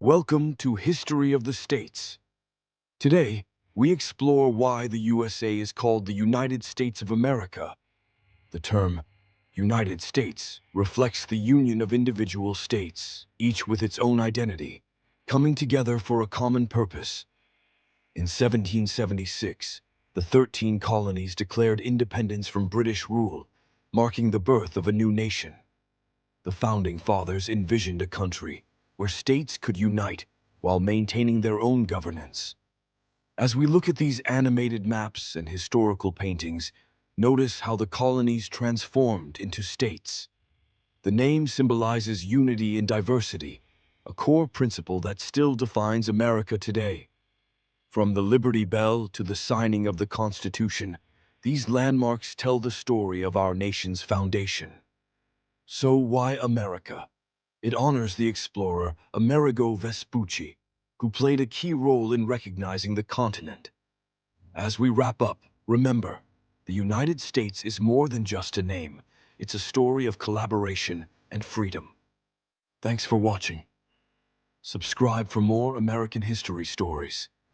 Welcome to History of the States. Today, we explore why the USA is called the United States of America. The term United States reflects the union of individual states, each with its own identity, coming together for a common purpose. In 1776, the 13 colonies declared independence from British rule, marking the birth of a new nation. The Founding Fathers envisioned a country where states could unite while maintaining their own governance. As we look at these animated maps and historical paintings, notice how the colonies transformed into states. The name symbolizes unity in diversity, a core principle that still defines America today. From the Liberty Bell to the signing of the Constitution, these landmarks tell the story of our nation's foundation. So why America? It honors the explorer Amerigo Vespucci, who played a key role in recognizing the continent. As we wrap up, remember, the United States is more than just a name. It's a story of collaboration and freedom. Thanks for watching. Subscribe for more American history stories.